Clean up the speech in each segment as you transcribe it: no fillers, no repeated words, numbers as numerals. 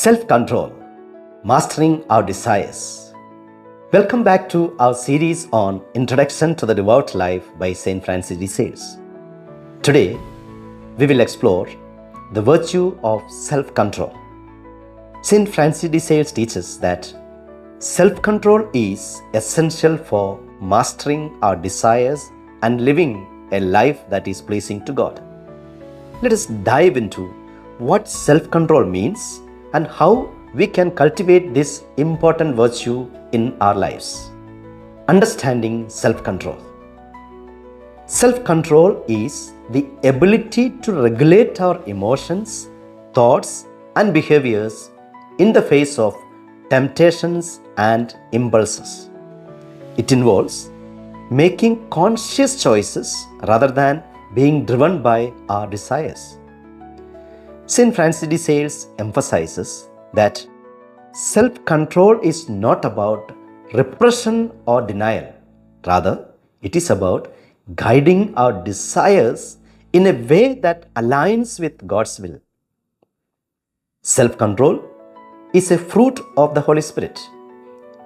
Self-control, mastering our desires. Welcome back to our series on Introduction to the Devout Life by St. Francis de Sales. Today, we will explore the virtue of self-control. St. Francis de Sales teaches that self-control is essential for mastering our desires and living a life that is pleasing to God. Let us dive into what self-control means and how we can cultivate this important virtue in our lives. Understanding self-control. Self-control is the ability to regulate our emotions, thoughts, and behaviors in the face of temptations and impulses. It involves making conscious choices rather than being driven by our desires. St. Francis de Sales emphasizes that self-control is not about repression or denial. Rather, it is about guiding our desires in a way that aligns with God's will. Self-control is a fruit of the Holy Spirit,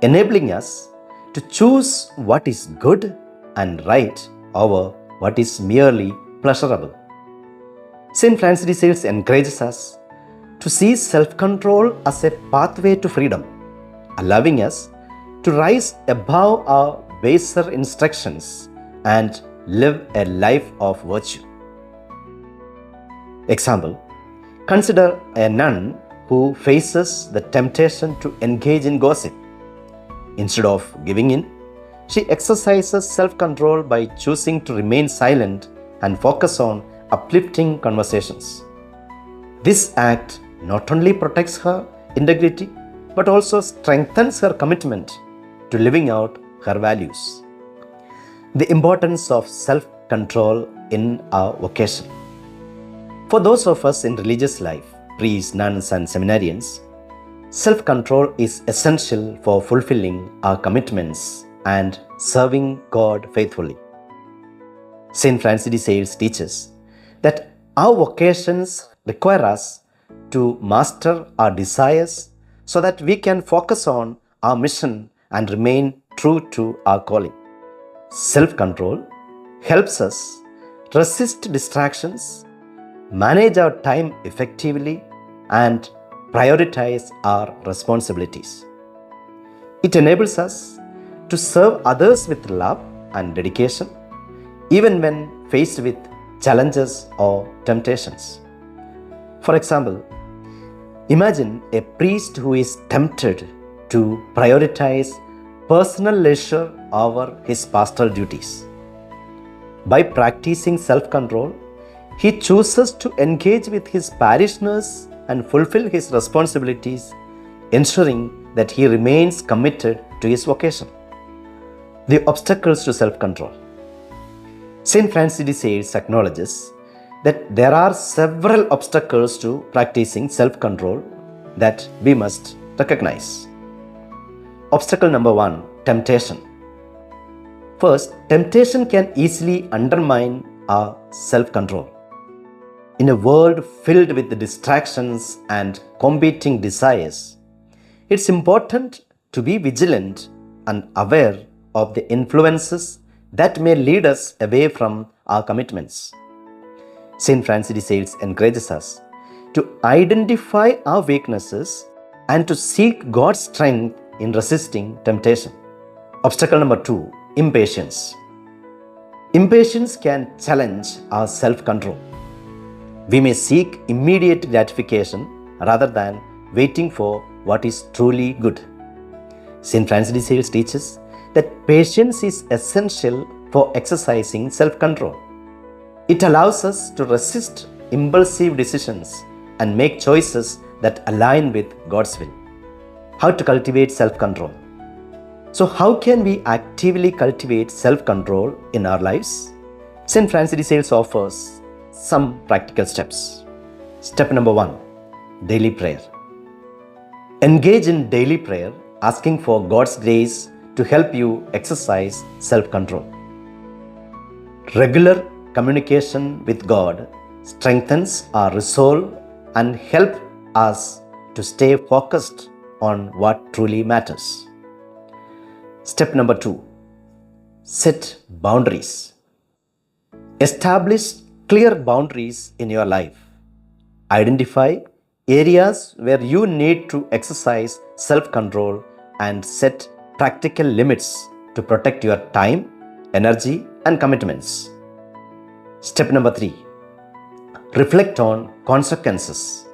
enabling us to choose what is good and right over what is merely pleasurable. St. Francis de Sales encourages us to see self-control as a pathway to freedom, allowing us to rise above our baser instructions and live a life of virtue. Example: consider a nun who faces the temptation to engage in gossip. Instead of giving in, she exercises self-control by choosing to remain silent and focus on uplifting conversations. This act not only protects her integrity but also strengthens her commitment to living out her values. The importance of self-control in our vocation. For those of us in religious life, priests, nuns, and seminarians, self-control is essential for fulfilling our commitments and serving God faithfully. St. Francis de Sales teaches that our vocations require us to master our desires so that we can focus on our mission and remain true to our calling. Self-control helps us resist distractions, manage our time effectively, and prioritize our responsibilities. It enables us to serve others with love and dedication, even when faced with challenges or temptations. For example, imagine a priest who is tempted to prioritize personal leisure over his pastoral duties. By practicing self-control, he chooses to engage with his parishioners and fulfill his responsibilities, ensuring that he remains committed to his vocation. The obstacles to self-control. St. Francis de Sales acknowledges that there are several obstacles to practicing self-control that we must recognize. Obstacle number 1, temptation. First, temptation can easily undermine our self-control. In a world filled with distractions and competing desires, it's important to be vigilant and aware of the influences that may lead us away from our commitments. St. Francis de Sales encourages us to identify our weaknesses and to seek God's strength in resisting temptation. Obstacle number 2, impatience. Impatience can challenge our self-control. We may seek immediate gratification rather than waiting for what is truly good. St. Francis de Sales teaches that patience is essential for exercising self-control. It allows us to resist impulsive decisions and make choices that align with God's will. How to cultivate self-control? So how can we actively cultivate self-control in our lives? St. Francis de Sales offers some practical steps. Step number 1, daily prayer. Engage in daily prayer, asking for God's grace to help you exercise self-control. Regular communication with God strengthens our resolve and help us to stay focused on what truly matters. Step number 2. Set boundaries. Establish clear boundaries in your life. Identify areas where you need to exercise self-control and set practical limits to protect your time, energy, and commitments. Step number 3. Reflect on consequences.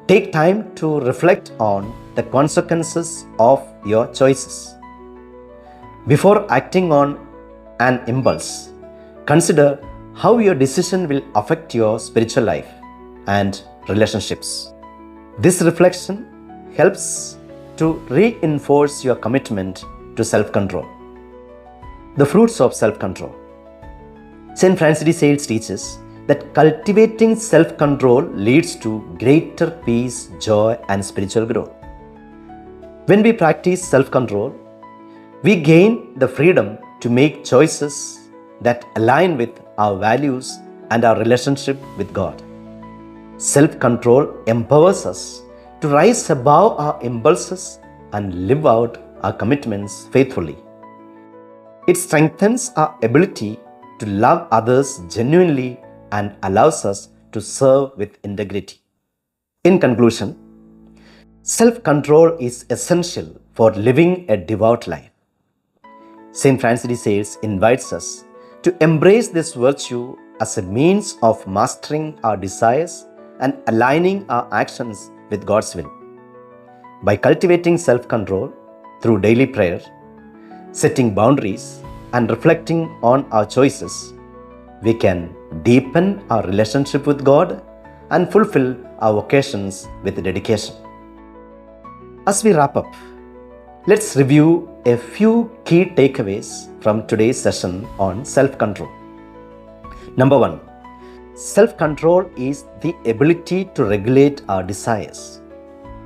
Take time to reflect on the consequences of your choices. Before acting on an impulse, consider how your decision will affect your spiritual life and relationships. This reflection helps to reinforce your commitment to self-control. The fruits of self-control. St. Francis de Sales teaches that cultivating self-control leads to greater peace, joy, and spiritual growth. When we practice self-control, we gain the freedom to make choices that align with our values and our relationship with God. Self-control empowers us to rise above our impulses and live out our commitments faithfully. It strengthens our ability to love others genuinely and allows us to serve with integrity. In conclusion, self-control is essential for living a devout life. St. Francis de Sales invites us to embrace this virtue as a means of mastering our desires and aligning our actions with God's will. By cultivating self-control through daily prayer, setting boundaries, and reflecting on our choices, we can deepen our relationship with God and fulfill our vocations with dedication. As we wrap up, let's review a few key takeaways from today's session on self-control. Number 1, self-control is the ability to regulate our desires.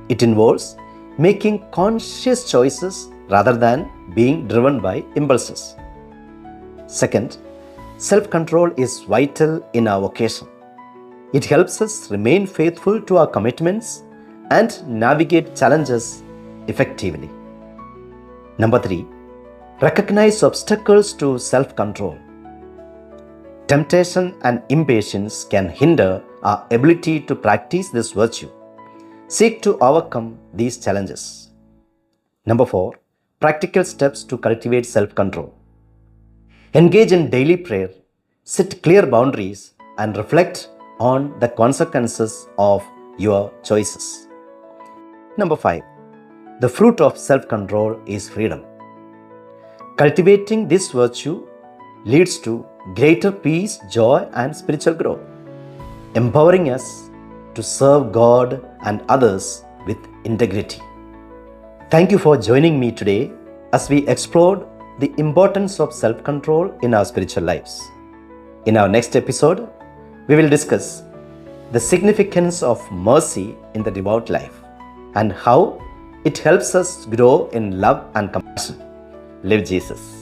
It involves making conscious choices rather than being driven by impulses. Second, self-control is vital in our vocation. It helps us remain faithful to our commitments and navigate challenges effectively. Number 3, recognize obstacles to self-control. Temptation and impatience can hinder our ability to practice this virtue. Seek to overcome these challenges. Number 4, practical steps to cultivate self-control. Engage in daily prayer, set clear boundaries, and reflect on the consequences of your choices. Number 5, the fruit of self-control is freedom. Cultivating this virtue leads to greater peace, joy, and spiritual growth, empowering us to serve God and others with integrity. Thank you for joining me today as we explored the importance of self-control in our spiritual lives. In our next episode, we will discuss the significance of mercy in the devout life and how it helps us grow in love and compassion. Live Jesus.